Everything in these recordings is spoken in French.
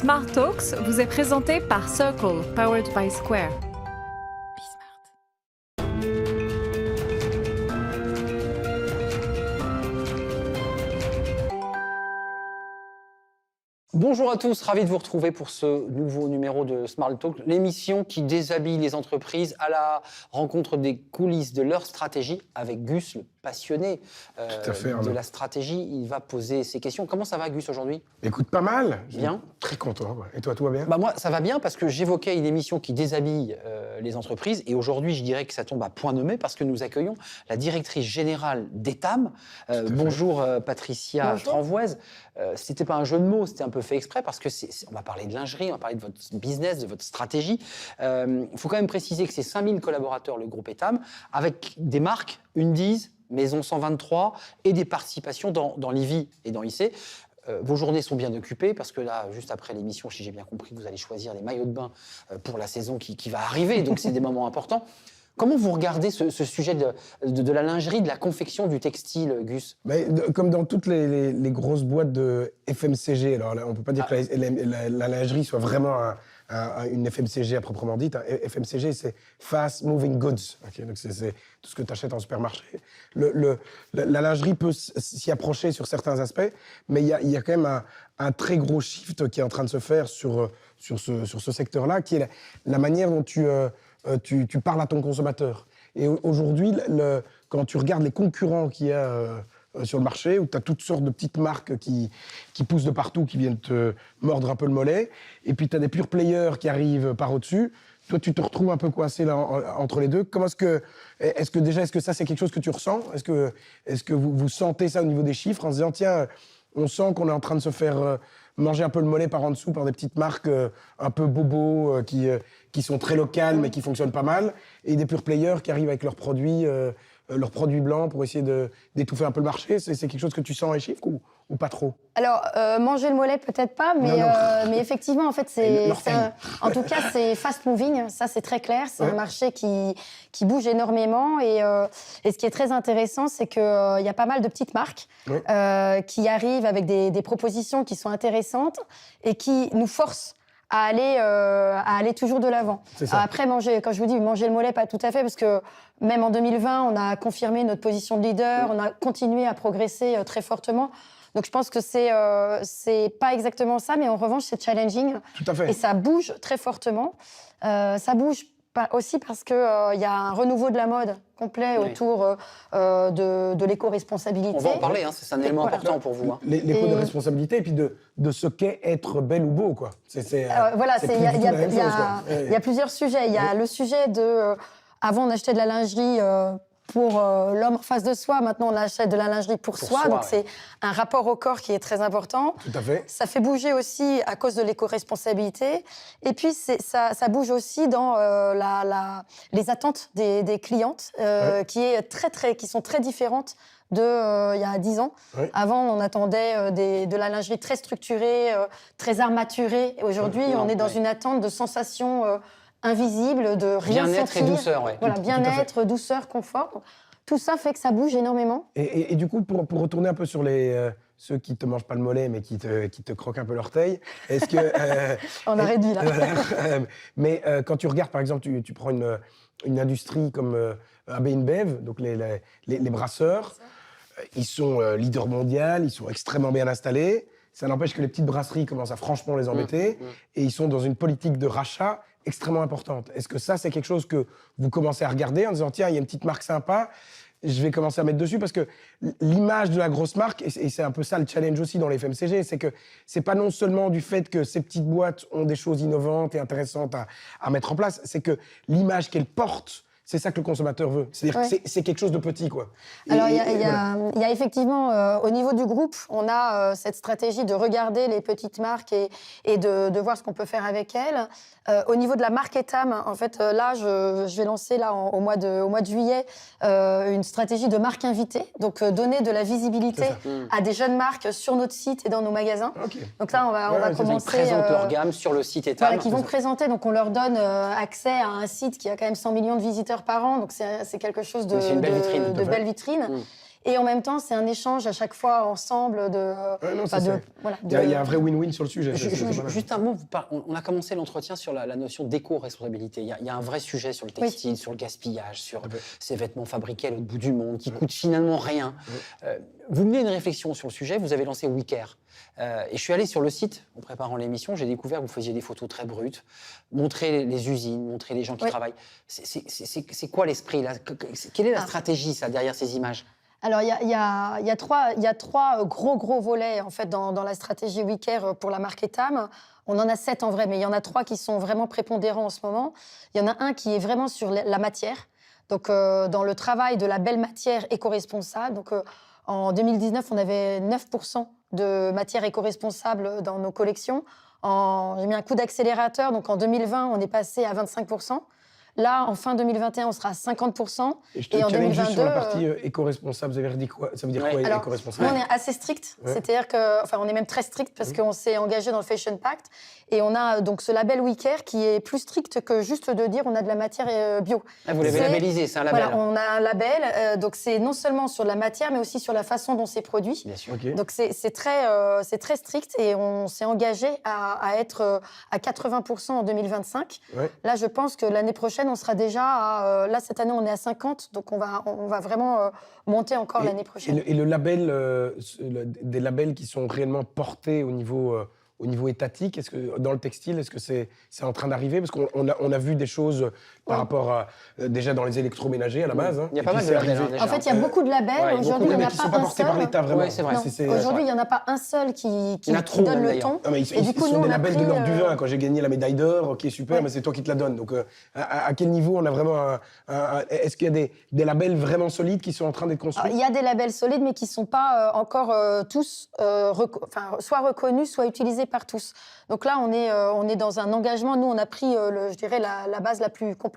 Smart Talks vous est présenté par Circle, powered by Square. Bonjour à tous, ravi de vous retrouver pour ce nouveau numéro de Smart Talk, l'émission qui déshabille les entreprises à la rencontre des coulisses de leur stratégie avec Gus, le passionné de la stratégie. Il va poser ses questions. Comment ça va, Gus, aujourd'hui ? Écoute, pas mal. Bien. Très content. Ouais. Et toi, tout va bien ? Moi, ça va bien parce que j'évoquais une émission qui déshabille les entreprises. Et aujourd'hui, je dirais que ça tombe à point nommé parce que nous accueillons la directrice générale d'Etam. Bonjour, Patricia Franvoise. C'était pas un jeu de mots, c'était un peu fait exprès parce que on va parler de lingerie, on va parler de votre business, de votre stratégie. Il faut quand même préciser que c'est 5000 collaborateurs, le groupe Etam, avec des marques, Undies, Maison 123 et des participations dans Livy et dans IC. Vos journées sont bien occupées parce que là, juste après l'émission, si j'ai bien compris, vous allez choisir les maillots de bain pour la saison qui va arriver, donc c'est des moments importants. Comment vous regardez ce sujet de la lingerie, de la confection du textile, Gus ? Comme dans toutes les grosses boîtes de FMCG, alors là, on ne peut pas dire que la lingerie soit vraiment une FMCG à proprement dit. FMCG, c'est Fast Moving Goods. Okay, donc c'est tout ce que tu achètes en supermarché. La lingerie peut s'y approcher sur certains aspects, mais il y a quand même un très gros shift qui est en train de se faire sur ce secteur-là, qui est la manière dont tu parles à ton consommateur. Et aujourd'hui, quand tu regardes les concurrents qu'il y a sur le marché, où tu as toutes sortes de petites marques qui poussent de partout, qui viennent te mordre un peu le mollet, et puis tu as des pure players qui arrivent par au-dessus. Toi, tu te retrouves un peu coincé là, entre les deux. Est-ce que ça, c'est quelque chose que tu ressens ? Est-ce que vous sentez ça au niveau des chiffres, en se disant, tiens, on sent qu'on est en train de se faire manger un peu le mollet par en dessous par des petites marques un peu bobos qui sont très locales mais qui fonctionnent pas mal, et des pure players qui arrivent avec leurs produits blancs pour essayer d'étouffer un peu le marché. C'est quelque chose que tu sens dans les chiffres ou pas trop ? Alors, manger le mollet, peut-être pas, mais effectivement, en fait, en tout cas, c'est fast moving, ça c'est très clair, c'est un marché qui bouge énormément, et ce qui est très intéressant, c'est qu'il y a pas mal de petites marques qui arrivent avec des propositions qui sont intéressantes et qui nous forcent à aller toujours de l'avant. Après, quand je vous dis manger le mollet, pas tout à fait, parce que même en 2020, on a confirmé notre position de leader, on a continué à progresser très fortement. Donc je pense que c'est pas exactement ça, mais en revanche, c'est challenging. Tout à fait. Et ça bouge très fortement. Ça bouge aussi parce qu'il y a un renouveau de la mode complet autour de l'éco-responsabilité. On va en parler, c'est un élément important pour vous. L'éco-responsabilité, et puis de ce qu'est être belle ou beau, quoi. Il y a plusieurs sujets. Il y a le sujet de... avant, on achetait de la lingerie pour l'homme en face de soi. Maintenant, on achète de la lingerie pour soi. Donc, c'est un rapport au corps qui est très important. Tout à fait. Ça fait bouger aussi à cause de l'éco-responsabilité. Et puis, ça bouge aussi dans les attentes des clientes, qui sont très différentes il y a 10 ans. Avant, on attendait de la lingerie très structurée, très armaturée. Et aujourd'hui, on est dans une attente de sensations invisible, de rien bien-être sentir. Et douceur, Voilà, bien-être, douceur, confort. Tout ça fait que ça bouge énormément. Et du coup, pour retourner un peu sur ceux qui te mangent pas le mollet, mais qui te croquent un peu l'orteil, est-ce que... On a réduit, là. Mais quand tu regardes, par exemple, tu prends une industrie comme AB InBev, donc les brasseurs, ils sont leaders mondiaux, ils sont extrêmement bien installés. Ça n'empêche que les petites brasseries commencent à franchement les embêter, et ils sont dans une politique de rachat extrêmement importante. Est-ce que ça, c'est quelque chose que vous commencez à regarder en disant, tiens, il y a une petite marque sympa, je vais commencer à mettre dessus, parce que l'image de la grosse marque, et c'est un peu ça le challenge aussi dans les FMCG, c'est que c'est pas non seulement du fait que ces petites boîtes ont des choses innovantes et intéressantes à mettre en place, c'est que l'image qu'elles portent, c'est ça que le consommateur veut. C'est-à-dire que c'est quelque chose de petit, quoi. Alors, il y a effectivement, au niveau du groupe, on a cette stratégie de regarder les petites marques et de voir ce qu'on peut faire avec elles. Au niveau de la marque Etam, en fait, là, je vais lancer là, au mois de juillet une stratégie de marque invitée. Donc, donner de la visibilité à des jeunes marques sur notre site et dans nos magasins. Donc là, on va commencer... Ils présentent leur gamme sur le site Etam. Voilà, qui vont présenter. Donc, on leur donne accès à un site qui a quand même 100 millions de visiteurs par an. Donc, c'est quelque chose de belle vitrine. belle vitrine. Et en même temps, c'est un échange à chaque fois ensemble de... Il y a un vrai win-win sur le sujet. Juste un mot, on a commencé l'entretien sur la notion d'éco-responsabilité. Il y a un vrai sujet sur le textile, sur le gaspillage, sur ces vêtements fabriqués à l'autre bout du monde, qui coûtent finalement rien. Vous menez une réflexion sur le sujet, vous avez lancé WeCare. Et je suis allé sur le site, en préparant l'émission, j'ai découvert que vous faisiez des photos très brutes, montrer les usines, montrer les gens qui travaillent. C'est quoi l'esprit là? Quelle est la stratégie ça, derrière ces images? Alors, il y a trois gros volets en fait, dans la stratégie WeCare pour la marque Etam. On en a 7 en vrai, mais il y en a 3 qui sont vraiment prépondérants en ce moment. Il y en a un qui est vraiment sur la matière, donc dans le travail de la belle matière éco-responsable. Donc, en 2019, on avait 9% de matière éco-responsable dans nos collections. J'ai mis un coup d'accélérateur, donc en 2020, on est passé à 25%. Là, en fin 2021, on sera à 50%. Et je te challenge juste sur la partie éco-responsable. Ça veut dire quoi, éco-responsable? Nous, on est assez strict. C'est-à-dire on est même très strict parce qu'on s'est engagé dans le Fashion Pact. Et on a donc ce label WeCare qui est plus strict que juste de dire on a de la matière bio. Ah, vous l'avez labellisé, c'est un label. Voilà, on a un label. Donc, c'est non seulement sur la matière, mais aussi sur la façon dont c'est produit. Bien sûr. Donc, c'est très strict et on s'est engagé à être à 80% en 2025. Là, je pense que l'année prochaine, on sera déjà à... là, cette année, on est à 50, donc on va vraiment monter encore l'année prochaine. Et le label, des labels qui sont réellement portés au niveau étatique, est-ce que dans le textile, est-ce que c'est en train d'arriver? Parce qu'on a vu des choses par rapport à déjà dans les électroménagers à la base. Il y a pas mal de labels. En fait, il y a beaucoup de labels. Aujourd'hui, il n'y en a qui ne sont pas pas un portés seul. par l'État, vraiment. C'est vrai. Aujourd'hui, il n'y en a pas un seul qui donne le ton. Ils sont des labels de l'ordre du vin. Quand j'ai gagné la médaille d'or, ok, super, mais c'est toi qui te la donne. Donc, à quel niveau on a vraiment est-ce qu'il y a des labels vraiment solides qui sont en train d'être construits? Il y a des labels solides, mais qui ne sont pas encore tous soit reconnus, soit utilisés par tous. Donc là, on est dans un engagement. Nous, on a pris, je dirais, la base la plus compliquée.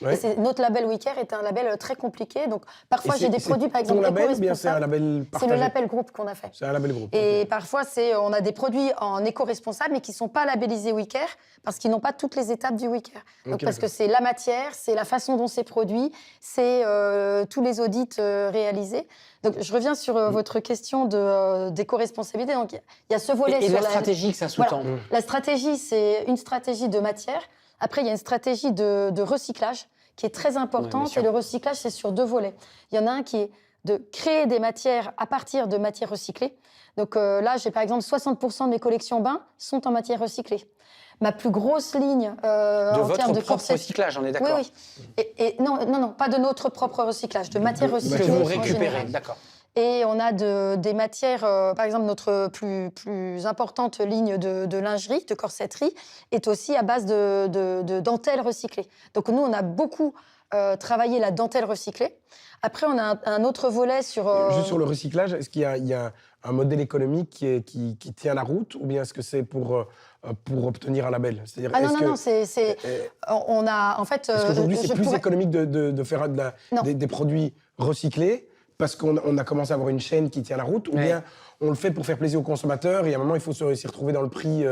Et notre label WeCare est un label très compliqué. Donc parfois, j'ai des produits, par exemple, éco-responsables. Bien, c'est un label partagé. C'est le label groupe qu'on a fait. C'est un label groupe. Et parfois, on a des produits en éco-responsable, mais qui ne sont pas labellisés WeCare, parce qu'ils n'ont pas toutes les étapes du WeCare. Donc, parce que c'est la matière, c'est la façon dont c'est produit, c'est tous les audits réalisés. Donc, je reviens sur votre question d'éco-responsabilité. Donc, il y a ce volet sur la stratégie que ça sous-tend. Voilà. La stratégie, c'est une stratégie de matière. Après, il y a une stratégie de recyclage qui est très importante. Et le recyclage, c'est sur 2 volets. Il y en a un qui est de créer des matières à partir de matières recyclées. Donc là, j'ai par exemple 60% de mes collections bains sont en matière recyclée. Ma plus grosse ligne en termes de propre recyclage, on est d'accord? Oui. Et non, pas de notre propre recyclage, de matière recyclée. Que vous récupérez, d'accord. Et on a des matières, par exemple, notre plus importante ligne de lingerie, de corsetterie, est aussi à base de dentelle recyclée. Donc nous, on a beaucoup travaillé la dentelle recyclée. Après, on a un autre volet sur... Juste sur le recyclage, est-ce qu'il y a un modèle économique qui tient la route, ou bien est-ce que c'est pour obtenir un label? C'est-à-dire, non, on a, en fait... Parce qu'aujourd'hui, c'est plus économique de faire des produits recyclés, parce qu'on a commencé à avoir une chaîne qui tient la route, ou bien on le fait pour faire plaisir aux consommateurs et à un moment, il faut s'y retrouver dans le prix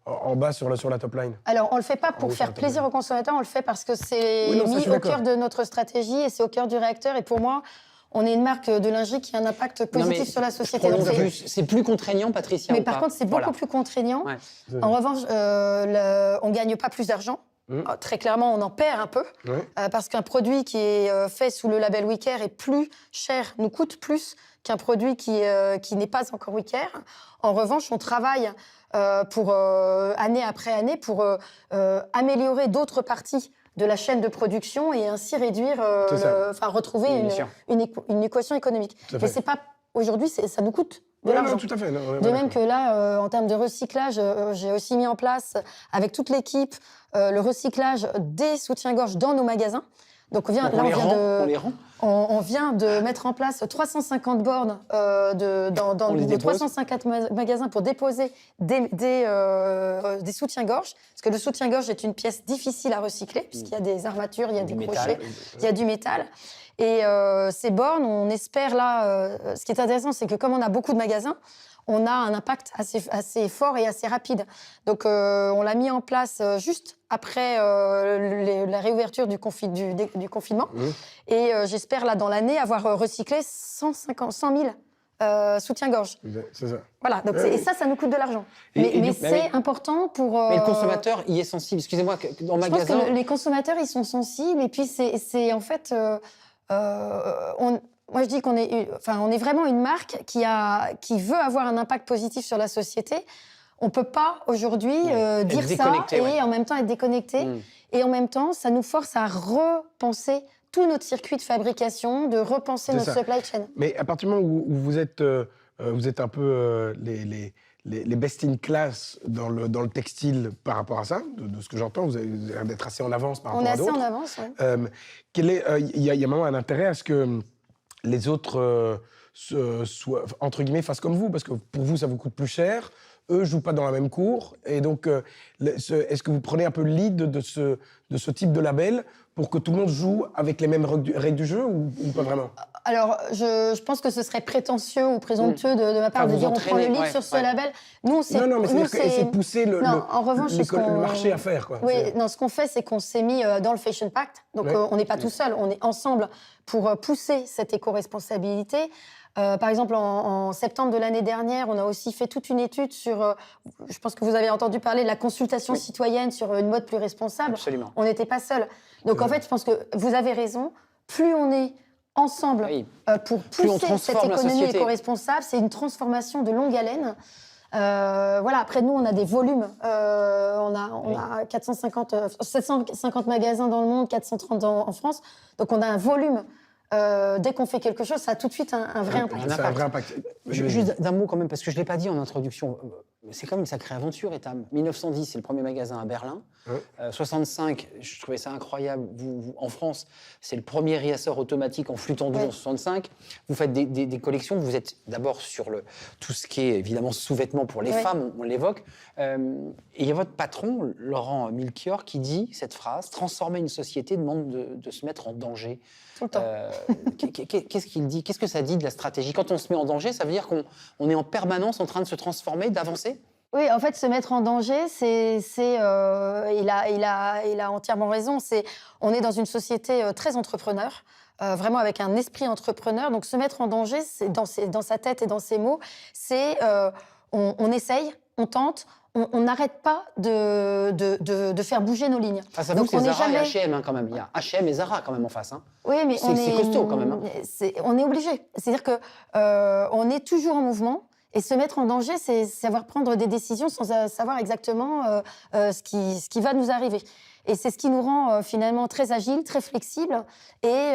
en bas sur la top line? Alors, on ne le fait pas pour faire plaisir aux consommateurs, on le fait parce que c'est mis au cœur de notre stratégie et c'est au cœur du réacteur. Et pour moi, on est une marque de lingerie qui a un impact positif sur la société. C'est plus contraignant, Patricia? Mais par contre, c'est beaucoup plus contraignant. Ouais. En revanche, on ne gagne pas plus d'argent. Très clairement, on en perd un peu, parce qu'un produit qui est fait sous le label WeCare est plus cher, nous coûte plus qu'un produit qui n'est pas encore WeCare. En revanche, on travaille année après année pour améliorer d'autres parties de la chaîne de production et ainsi réduire, retrouver une équation économique. Mais c'est pas aujourd'hui, ça nous coûte de l'argent. Tout à fait. De même que là, en termes de recyclage, j'ai aussi mis en place, avec toute l'équipe, le recyclage des soutiens-gorge dans nos magasins. Donc on vient de mettre en place 350 bornes dans 350 magasins pour déposer des soutiens-gorge. Parce que le soutien-gorge est une pièce difficile à recycler, puisqu'il y a des armatures, il y a des crochets, il y a du métal. Et ces bornes, on espère là... ce qui est intéressant, c'est que comme on a beaucoup de magasins, on a un impact assez fort et assez rapide. Donc, on l'a mis en place juste après la réouverture du confinement. Et j'espère, là, dans l'année, avoir recyclé 100 000 soutien-gorge. C'est ça. Voilà, donc et ça nous coûte de l'argent. Mais c'est important pour... Mais le consommateur y est sensible. Excusez-moi, en magasin... Je pense que les consommateurs, ils sont sensibles. Et puis, c'est en fait... moi, je dis qu'on est, on est vraiment une marque qui veut avoir un impact positif sur la société. On ne peut pas aujourd'hui dire ça et en même temps être déconnecté. Et en même temps, ça nous force à repenser tout notre circuit de fabrication, de repenser notre supply chain. Mais à partir du moment où vous êtes un peu les best in class dans le textile par rapport à ça, de ce que j'entends, vous avez l'air d'être assez en avance par rapport à d'autres. On est assez en avance, oui. Il y a vraiment un intérêt à ce que les autres soient, entre guillemets, fassent comme vous, parce que pour vous, ça vous coûte plus cher. Eux ne jouent pas dans la même cour. Et donc, est-ce que vous prenez un peu le lead de ce type de label pour que tout le monde joue avec les mêmes règles du jeu ou pas vraiment? Alors, je pense que ce serait prétentieux ou présomptueux de ma part de dire on prend le lead sur ce label. Nous, c'est... Non, mais c'est essayer de pousser le marché à faire, quoi. Oui, non, ce qu'on fait, c'est qu'on s'est mis dans le Fashion Pact. Donc, on n'est pas tout seul, on est ensemble pour pousser cette éco-responsabilité. Par exemple, en septembre de l'année dernière, on a aussi fait toute une étude sur, je pense que vous avez entendu parler de la consultation citoyenne sur une mode plus responsable. Absolument. On n'était pas seuls. Donc en fait, je pense que vous avez raison. Plus on est ensemble pour pousser cette économie éco-responsable, c'est une transformation de longue haleine. Voilà, après nous, on a des volumes. On a 750 magasins dans le monde, 430 en France. Donc on a un volume. Dès qu'on fait quelque chose, ça a tout de suite un vrai impact. C'est un vrai impact. Juste d'un mot quand même, parce que je ne l'ai pas dit en introduction. C'est quand même une sacrée aventure, Etam. 1910, c'est le premier magasin à Berlin. 65, je trouvais ça incroyable. Vous, en France, c'est le premier réasseur automatique en flux tendu en 65. Vous faites des collections. Vous êtes d'abord sur tout ce qui est évidemment sous-vêtements pour les femmes, on l'évoque. Et il y a votre patron, Laurent Milchior, qui dit cette phrase: transformer une société demande de se mettre en danger. Tout le temps. Qu'est-ce qu'il dit? Qu'est-ce que ça dit de la stratégie? Quand on se met en danger, ça veut dire qu'on est en permanence en train de se transformer, d'avancer? Oui, en fait, se mettre en danger, il a entièrement raison. On est dans une société très entrepreneur, vraiment avec un esprit entrepreneur. Donc, se mettre en danger, dans sa tête et dans ses mots, c'est on essaye, on tente. On n'arrête pas de faire bouger nos lignes. Face à vous, c'est Zara et H&M quand même. Il y a H&M et Zara quand même en face. Oui, mais c'est costaud quand même. On est obligé. C'est-à-dire que on est toujours en mouvement. Et se mettre en danger, c'est savoir prendre des décisions sans savoir exactement ce qui va nous arriver. Et c'est ce qui nous rend finalement très agiles, très flexibles. Et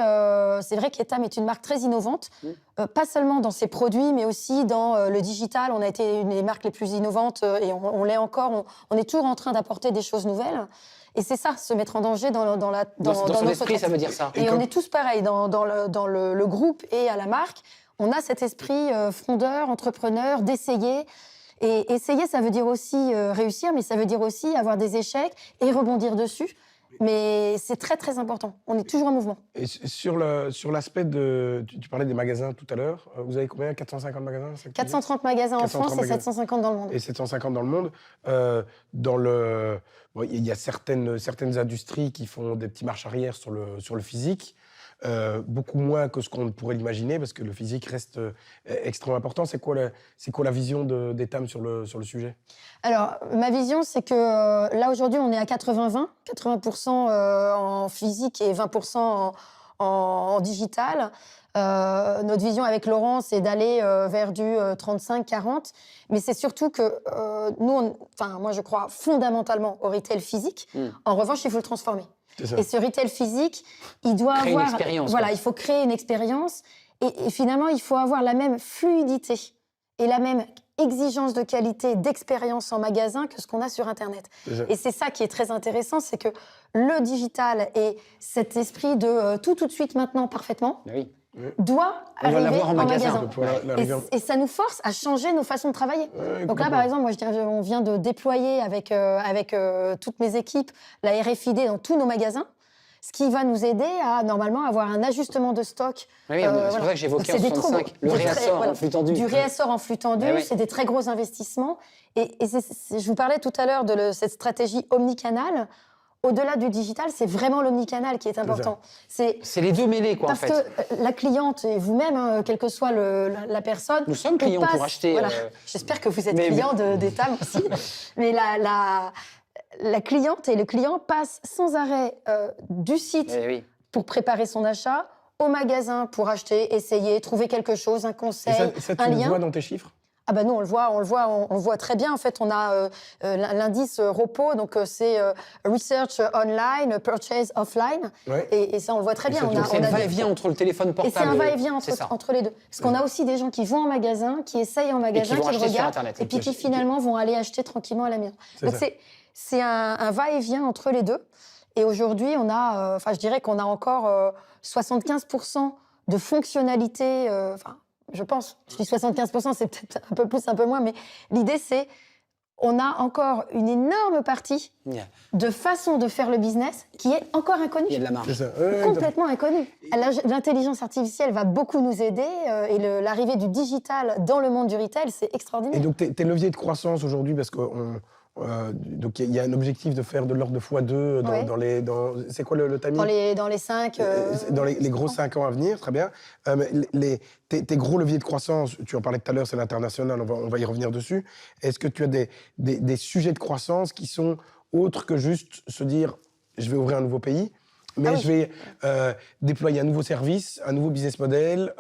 c'est vrai qu'Etam est une marque très innovante, pas seulement dans ses produits, mais aussi dans le digital. On a été une des marques les plus innovantes et on l'est encore. On est toujours en train d'apporter des choses nouvelles. Et c'est ça, se mettre en danger dans son esprit, ça veut dire ça. Et on est tous pareils dans le groupe et à la marque. On a cet esprit frondeur, entrepreneur, d'essayer. Et essayer, ça veut dire aussi réussir, mais ça veut dire aussi avoir des échecs et rebondir dessus. Mais c'est très, très important. On est toujours en mouvement. Et sur l'aspect de... Tu parlais des magasins tout à l'heure. Vous avez combien? 450 magasins? 430 magasins en France et 750 dans le monde. Et 750 dans le monde. Il y a certaines industries qui font des petits marches arrière sur le physique. Beaucoup moins que ce qu'on pourrait l'imaginer, parce que le physique reste extrêmement important. C'est quoi la vision d'Etam sur le sujet? Alors, ma vision, c'est que là, aujourd'hui, on est à 80-20. 80% en physique et 20% en digital. Notre vision avec Laurent, c'est d'aller vers du 35-40. Mais c'est surtout que moi, je crois fondamentalement au retail physique. En revanche, il faut le transformer. Et ce retail physique, il doit avoir... une expérience. Voilà, il faut créer une expérience. Et finalement, il faut avoir la même fluidité et la même exigence de qualité, d'expérience en magasin que ce qu'on a sur Internet. Et c'est ça qui est très intéressant, c'est que le digital et cet esprit de tout de suite, maintenant, parfaitement... Oui. doit arriver en magasin. Et ça nous force à changer nos façons de travailler. Donc là, par exemple, moi, je dirais, on vient de déployer avec toutes mes équipes la RFID dans tous nos magasins. ce qui va nous aider à normalement avoir un ajustement de stock. Oui, c'est pour ça que j'évoquais en 65 le réassort en flux tendu. Du réassort en flux tendu, oui. c'est des très gros investissements. Et je vous parlais tout à l'heure de cette stratégie omnicanal. Au-delà du digital, c'est vraiment l'omnicanal qui est important. C'est les deux mêlés, quoi, en fait. Parce que la cliente et vous-même, quelle que soit la personne... Nous sommes clients pour acheter... Voilà. J'espère que vous êtes client d'Etam aussi. Mais la cliente et le client passent sans arrêt du site pour préparer son achat, au magasin pour acheter, essayer, trouver quelque chose, un conseil, et ça, tu un le lien. vois dans tes chiffres? Ah ben non, on le voit très bien. En fait, on a l'indice ROPO, donc c'est Research Online, Purchase Offline, et ça on le voit très bien. C'est un va-et-vient entre le téléphone portable. Et c'est un va-et-vient entre les deux. Parce qu'on a aussi des gens qui vont en magasin, qui essayent en magasin, qui regardent, et puis qui finalement vont aller acheter tranquillement à la maison. Donc c'est un va-et-vient entre les deux. Et aujourd'hui, on a, je dirais qu'on a encore 75% de fonctionnalités. Je pense, je dis 75%, c'est peut-être un peu plus, un peu moins, mais l'idée c'est, on a encore une énorme partie de façon de faire le business qui est encore inconnue. Il y a de la marge. Complètement inconnue. L'intelligence artificielle va beaucoup nous aider et l'arrivée du digital dans le monde du retail, c'est extraordinaire. Et donc tes leviers de croissance aujourd'hui, parce que donc il y a un objectif de faire de l'ordre de x2 c'est quoi le timing? Dans les 5... dans les gros 5 ans à venir, très bien. Tes gros leviers de croissance, tu en parlais tout à l'heure, c'est l'international, on va y revenir dessus. Est-ce que tu as des sujets de croissance qui sont autres que juste se dire « je vais ouvrir un nouveau pays » mais je vais déployer un nouveau service, un nouveau business model,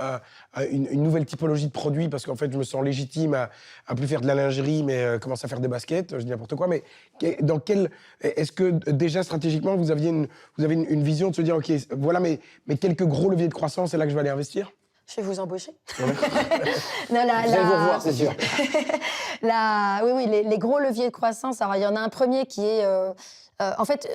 une nouvelle typologie de produits, parce qu'en fait, je me sens légitime à plus faire de la lingerie, mais commencer à faire des baskets, je dis n'importe quoi. Mais est-ce que déjà stratégiquement, vous avez une vision de se dire, OK, voilà mes quelques gros leviers de croissance, c'est là que je vais aller investir? Je vais vous embaucher. Vous allez vous revoir, c'est sûr. Oui, les gros leviers de croissance. Alors, il y en a un premier qui est... en fait,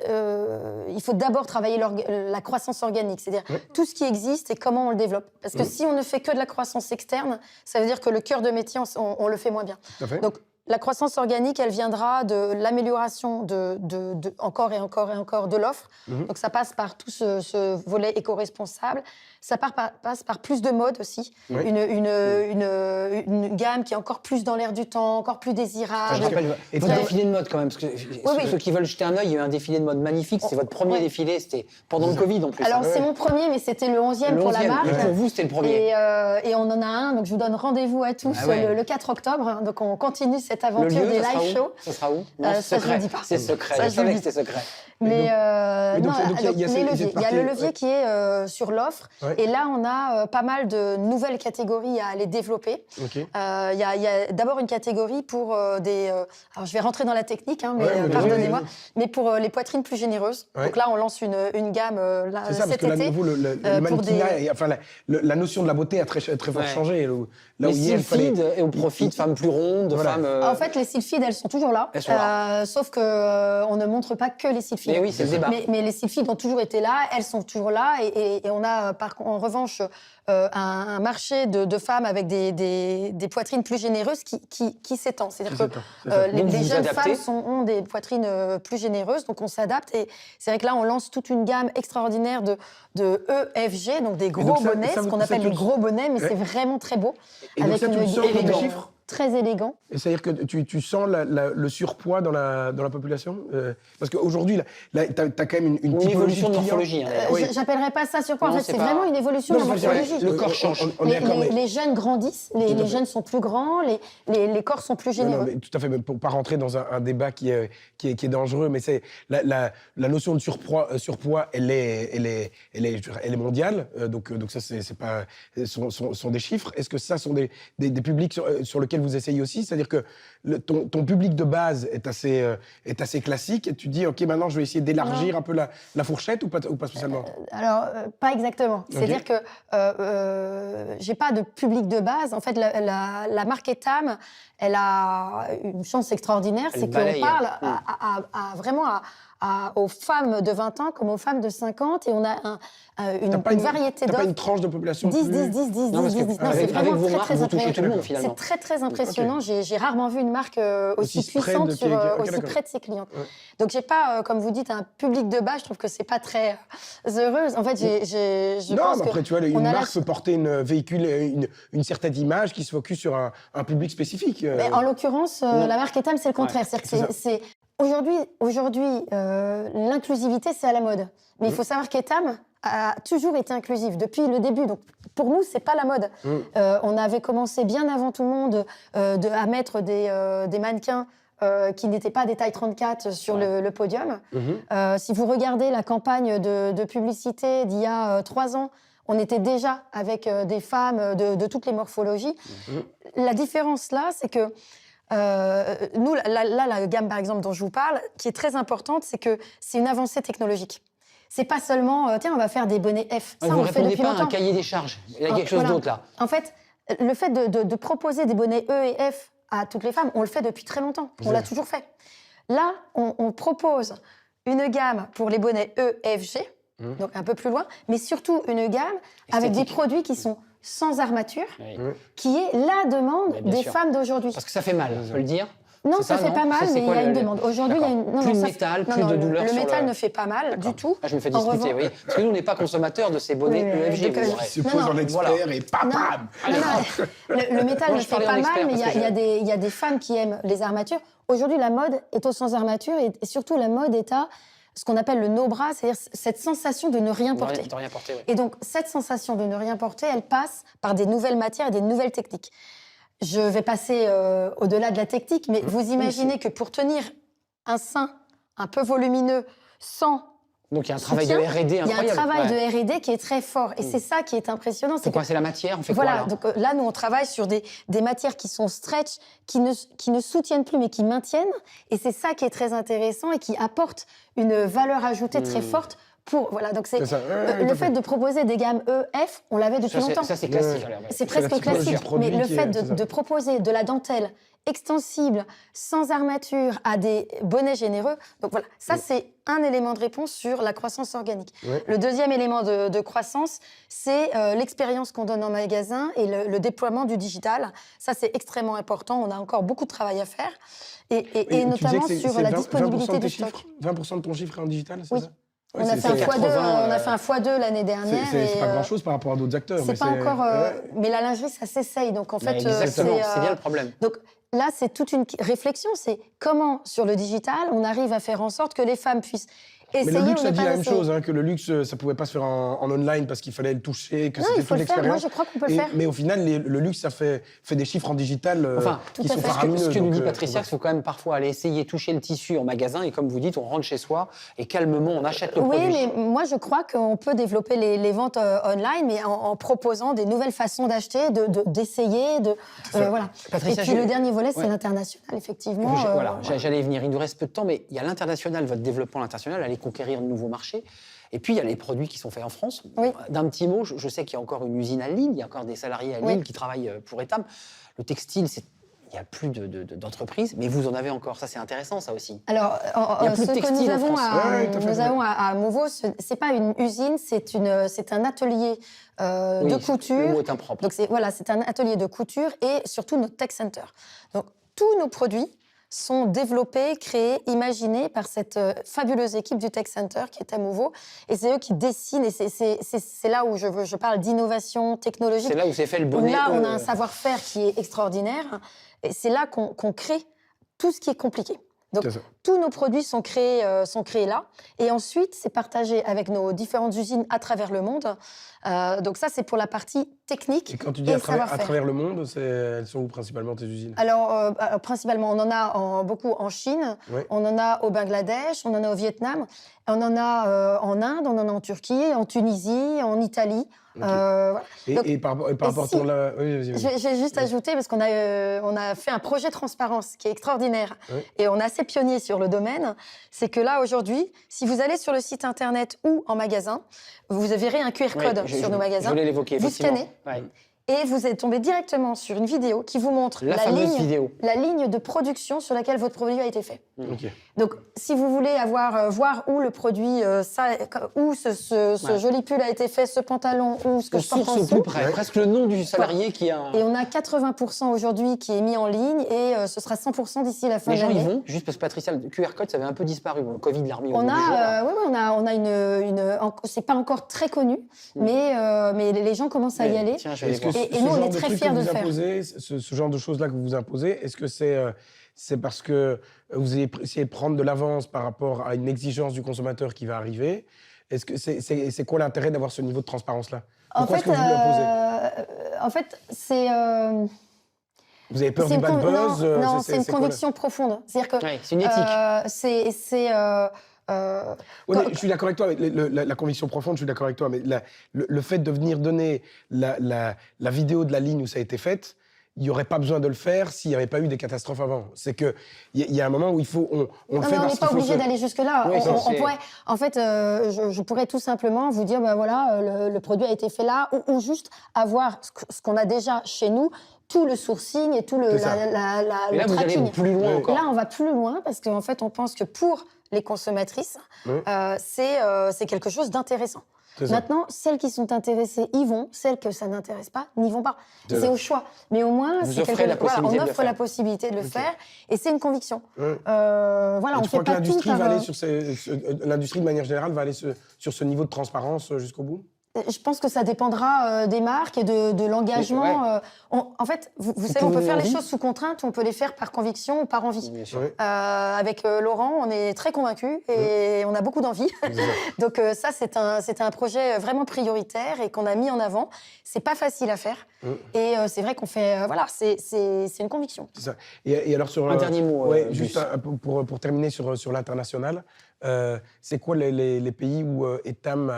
il faut d'abord travailler la croissance organique, c'est-à-dire tout ce qui existe et comment on le développe. Parce que si on ne fait que de la croissance externe, ça veut dire que le cœur de métier, on le fait moins bien. Donc, la croissance organique, elle viendra de l'amélioration encore et encore et encore de l'offre. Donc, ça passe par tout ce volet éco-responsable. Ça passe par plus de mode aussi. Une gamme qui est encore plus dans l'air du temps, encore plus désirable. Je rappelle votre défilé de mode quand même, parce que ceux qui veulent jeter un œil, il y a eu un défilé de mode magnifique. C'est votre premier défilé, c'était pendant le Covid en plus. Alors, c'est mon premier, mais c'était le 11e pour la marque. Pour vous, c'était le premier. Et on en a un, donc je vous donne rendez-vous à tous le 4 octobre. Donc, on continue cette aventure des live shows. Ça sera où? Ça, je ne le dis pas. C'est secret, je savais que c'était secret. Mais il y a le levier qui est sur l'offre. Et là, on a pas mal de nouvelles catégories à aller développer. Il y a d'abord une catégorie pour alors, je vais rentrer dans la technique, mais pardonnez-moi, mais pour les poitrines plus généreuses. Donc là, on lance une gamme cet été. Le mannequinat, la notion de la beauté a très fort changé. Les sylphides, et on profite de femmes plus rondes, de femmes... En fait, les sylphides, elles sont toujours là. Sauf qu'on ne montre pas que les sylphides. Mais oui, c'est le débat. Mais les sylphides ont toujours été là, elles sont toujours là, et on a en revanche un marché de femmes avec des poitrines plus généreuses qui s'étend. C'est-à-dire que les jeunes femmes ont des poitrines plus généreuses, donc on s'adapte. Et c'est vrai que là, on lance toute une gamme extraordinaire de EFG, donc des gros bonnets, ce qu'on appelle les gros bonnets, mais c'est vraiment très beau. Et avec donc ça, tu sens des chiffres très élégant. Et c'est-à-dire que tu sens le surpoids dans la population parce qu'aujourd'hui, tu as quand même une évolution de morphologie. J'appellerais pas ça surpoids. En fait, c'est vraiment une évolution de morphologie. Le corps change. Les jeunes grandissent, les jeunes sont plus grands, les corps sont plus généreux. Tout à fait, mais pour ne pas rentrer dans un débat qui est dangereux, mais c'est la notion de surpoids, elle est mondiale. Donc ça, c'est pas, sont des chiffres. Est-ce que ça sont des publics sur lesquels vous essayez aussi, c'est-à-dire que ton public de base est assez classique et tu dis ok, maintenant je vais essayer d'élargir un peu la fourchette ou pas spécialement? Alors pas exactement. C'est-à-dire que j'ai pas de public de base. En fait, la marque Etam, elle a une chance extraordinaire, c'est qu'on parle vraiment aux femmes de 20 ans comme aux femmes de 50 et on a une variété d'offres. T'as pas une tranche de population 10, plus... 10, 10, 10, Non, 10, 10, 10. Non, c'est avec vraiment vos très, marques, très vous touchez intéressant. tout le monde, finalement. C'est très, très impressionnant. Okay. J'ai rarement vu une marque aussi puissante, aussi près de ses clientes. Ouais. Donc, j'ai pas, comme vous dites, un public de base. Je trouve que c'est pas très heureuse. En fait, je pense mais après, tu vois, une on a marque peut porter une certaine image qui se focus sur un public spécifique. Mais en l'occurrence, la marque Etam, c'est le contraire. C'est aujourd'hui, l'inclusivité, c'est à la mode. Mais il faut savoir qu'Etam a toujours été inclusif depuis le début. Donc, pour nous, c'est pas la mode. On avait commencé bien avant tout le monde à mettre des mannequins qui n'étaient pas des tailles 34 sur le podium. Si vous regardez la campagne de publicité d'il y a 3 ans, on était déjà avec des femmes de toutes les morphologies. La différence là, c'est que nous, la gamme, par exemple, dont je vous parle, qui est très importante, c'est que c'est une avancée technologique. C'est pas seulement, tiens, on va faire des bonnets F. Ça, vous ne répondez pas à un cahier des charges. Il y a quelque chose d'autre, là. En fait, le fait de proposer des bonnets E et F à toutes les femmes, on le fait depuis très longtemps. On l'a toujours fait. Là, on propose une gamme pour les bonnets E, F, G, donc un peu plus loin, mais surtout une gamme avec des produits qui sont sans armature, qui est la demande des femmes d'aujourd'hui. Parce que ça fait mal, on peut le dire. Non, ça fait pas mal, mais il y a une demande. Aujourd'hui, il y a une... Plus de métal, plus de douleur. Le métal ne fait pas mal du tout. Je me fais discuter, vous voyez. Parce que nous, on n'est pas consommateurs de ces bonnets EFG. Il se pose en expert et papam. Le métal ne fait pas mal, mais il y a des femmes qui aiment les armatures. Aujourd'hui, la mode est au sans armature et surtout, la mode est à ce qu'on appelle le no-bras, c'est-à-dire cette sensation de ne rien porter. De rien porter, oui. Et donc, cette sensation de ne rien porter, elle passe par des nouvelles matières et des nouvelles techniques. Je vais passer au-delà de la technique, mais vous imaginez que pour tenir un sein un peu volumineux sans donc il y a un travail de R&D incroyable. Il y a un travail de R&D qui est très fort. Et c'est ça qui est impressionnant. C'est quoi, c'est la matière? On fait voilà, quoi, donc là, nous, on travaille sur des matières qui sont stretch, qui ne soutiennent plus, mais qui maintiennent. Et c'est ça qui est très intéressant et qui apporte une valeur ajoutée très forte. Voilà, donc c'est le fait de proposer des gammes E, F, on l'avait depuis longtemps. Ça, c'est classique. C'est presque classique. Mais le fait de proposer de la dentelle extensible, sans armature, à des bonnets généreux, donc voilà, ça c'est un élément de réponse sur la croissance organique. Le deuxième élément de croissance, c'est l'expérience qu'on donne en magasin et le déploiement du digital. Ça, c'est extrêmement important. On a encore beaucoup de travail à faire, et notamment sur la disponibilité du stock. 20% de ton chiffre est en digital, c'est ça? On a fait un x2 l'année dernière. C'est pas grand-chose par rapport à d'autres acteurs. C'est pas encore... mais la lingerie, ça s'essaye. Donc en fait, exactement, c'est bien le problème. Donc là, c'est toute une réflexion. C'est comment, sur le digital, on arrive à faire en sorte que les femmes puissent essayer. Mais le luxe a dit la même chose, que le luxe, ça pouvait pas se faire en online parce qu'il fallait le toucher, que c'était toute l'expérience. Moi, je crois qu'on peut le faire. Mais au final, le luxe, ça fait des chiffres en digital qui sont faramineux. Ce que nous dit Patricia, il faut quand même parfois aller essayer, toucher le tissu en magasin, et comme vous dites, on rentre chez soi et calmement, on achète le produit. Oui, mais moi, je crois qu'on peut développer les ventes online, mais en proposant des nouvelles façons d'acheter, d'essayer, voilà. Patricia, et puis le dernier volet, c'est l'international, effectivement. Voilà, j'allais y venir. Il nous reste peu de temps, mais il y a l'international, votre développement à l'international, aller conquérir de nouveaux marchés. Et puis, il y a les produits qui sont faits en France. D'un petit mot, je sais qu'il y a encore une usine à Lille, il y a encore des salariés à Lille qui travaillent pour Etam. Le textile, il n'y a plus d'entreprises, mais vous en avez encore. Ça, c'est intéressant, ça aussi. Alors, ce que nous avons à Mouveau, ce n'est pas une usine, c'est un atelier de couture. Le mot est impropre. Donc, c'est un atelier de couture et surtout notre tech center. Donc, tous nos produits sont développés, créés, imaginés par cette fabuleuse équipe du Tech Center qui est à Mouveau. Et c'est eux qui dessinent, et c'est là où je parle d'innovation technologique. C'est là où c'est fait le bonnet. Là, on a un savoir-faire qui est extraordinaire. Et c'est là qu'on crée tout ce qui est compliqué. Donc, tous nos produits sont créés là. Et ensuite, c'est partagé avec nos différentes usines à travers le monde. Donc ça, c'est pour la partie technique. Et quand tu dis à travers le monde, elles sont où principalement tes usines? Alors, principalement, on en a beaucoup en Chine, on en a au Bangladesh, on en a au Vietnam, on en a en Inde, on en a en Turquie, en Tunisie, en Italie. Voilà. Et par rapport à la... Oui, j'ai juste ajouté, parce qu'on a fait un projet transparence qui est extraordinaire, et on est assez pionnier sur le domaine, c'est que là, aujourd'hui, si vous allez sur le site internet ou en magasin, vous verrez un QR code sur nos magasins. Je voulais l'évoquer, vous scannez, Et vous êtes tombé directement sur une vidéo qui vous montre La fameuse vidéo. la ligne de production sur laquelle votre produit a été fait. Ok. Donc, si vous voulez voir où le produit, où ce joli pull a été fait, ce pantalon, ou ce que je porte en Source au dessous. plus près, presque le nom du salarié qui a... Et on a 80% aujourd'hui qui est mis en ligne et ce sera 100% d'ici la fin Les de gens l'année. y vont, juste parce que Patricia, le QR code, ça avait un peu disparu. Bon, le Covid l'a remis au On bout du jour. on a c'est pas encore très connu, mais les gens commencessent à y aller. Tiens, j'allais Est-ce que voir. Et nous, on est très fiers de le faire. Ce genre de choses-là que vous vous imposez, est-ce que c'est parce que vous avez essayé de prendre de l'avance par rapport à une exigence du consommateur qui va arriver? Est-ce que c'est quoi l'intérêt d'avoir ce niveau de transparence-là? Pourquoi est-ce que vous l'imposez? En fait, c'est... Vous avez peur du bad buzz? Non, c'est une conviction profonde. C'est-à-dire que... Ouais, c'est une éthique. Oui, mais je suis d'accord avec toi, la conviction profonde, je suis d'accord avec toi, mais le fait de venir donner la vidéo de la ligne où ça a été fait, il n'y aurait pas besoin de le faire s'il n'y avait pas eu des catastrophes avant. C'est qu'il y a un moment où on le fait Non, parce on n'est pas obligé d'aller jusque-là. Oui, On pourrait, en fait, je pourrais tout simplement vous dire, ben voilà, le produit a été fait là, ou juste avoir ce qu'on a déjà chez nous, tout le sourcing et tout le Et là, le vous allez tracking. plus loin encore. Là, on va plus loin parce qu'en fait, on pense que pour les consommatrices, c'est quelque chose d'intéressant. Maintenant, celles qui sont intéressées y vont, celles que ça n'intéresse pas n'y vont pas. C'est au choix. Mais au moins, on offre la possibilité de le faire et c'est une conviction. Voilà, on tu fait crois que pas tout l'industrie, de manière générale, va aller sur ce niveau de transparence jusqu'au bout? Je pense que ça dépendra des marques et de l'engagement. En fait, vous savez, on peut faire les choses sous contrainte ou on peut les faire par conviction ou par envie. Bien sûr. Avec Laurent, on est très convaincus et on a beaucoup d'envie. Donc ça, c'est un projet vraiment prioritaire et qu'on a mis en avant. C'est pas facile à faire. Et c'est vrai qu'on fait... voilà, c'est une conviction. C'est ça. Et alors sur un dernier mot. juste pour terminer sur l'international, c'est quoi les pays où Etam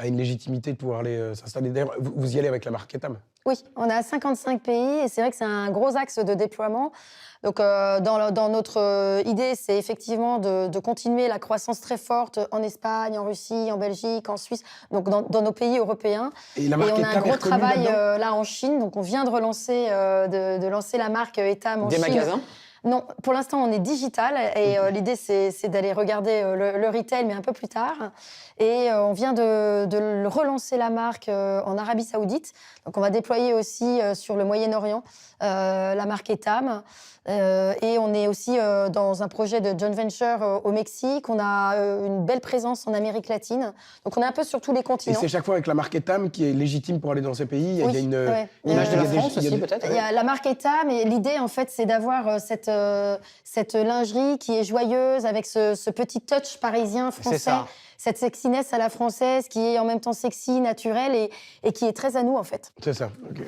a une légitimité de pouvoir aller s'installer? D'ailleurs, vous y allez avec la marque Etam? Oui, on a 55 pays et c'est vrai que c'est un gros axe de déploiement. Donc, dans notre idée, c'est effectivement de continuer la croissance très forte en Espagne, en Russie, en Belgique, en Suisse, donc dans nos pays européens. Et on a un gros travail là en Chine. Donc, on vient de relancer, de lancer la marque Etam en Chine. Des magasins? Non, pour l'instant, on est digital et l'idée, c'est d'aller regarder le retail, mais un peu plus tard. Et on vient de relancer la marque en Arabie Saoudite. Donc, on va déployer aussi sur le Moyen-Orient la marque Etam. Et on est aussi dans un projet de joint venture au Mexique. On a une belle présence en Amérique latine. Donc, on est un peu sur tous les continents. Et c'est chaque fois avec la marque Etam qui est légitime pour aller dans ces pays. Il y a une image de la France aussi, peut-être. Il y a la marque Etam et l'idée, en fait, c'est d'avoir cette lingerie qui est joyeuse avec ce petit touch parisien, français. Cette sexiness à la française qui est en même temps sexy, naturelle et qui est très à nous, en fait. C'est ça, ok.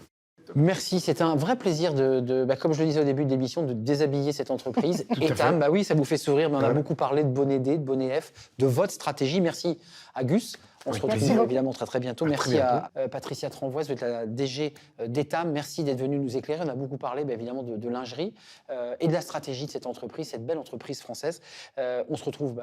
Merci, c'est un vrai plaisir comme je le disais au début de l'émission, de déshabiller cette entreprise. Etam, oui, ça vous fait sourire, mais on a beaucoup parlé de bonnet D, de bonnet F, de votre stratégie. Merci à Gus. On se retrouve évidemment très bientôt. Merci à Patricia Tranvoise, vous êtes la DG d'Etam. Merci d'être venue nous éclairer. On a beaucoup parlé évidemment de lingerie et de la stratégie de cette entreprise, cette belle entreprise française. On se retrouve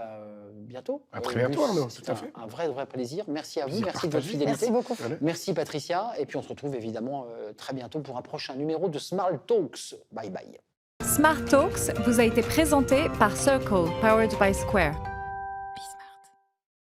bientôt. À très bientôt, Arnaud, tout à fait. Un vrai plaisir. Merci à vous, merci de votre fidélité. Merci beaucoup. Merci Patricia. Et puis on se retrouve évidemment très bientôt pour un prochain numéro de Smart Talks. Bye bye. Smart Talks vous a été présenté par Circle, powered by Square.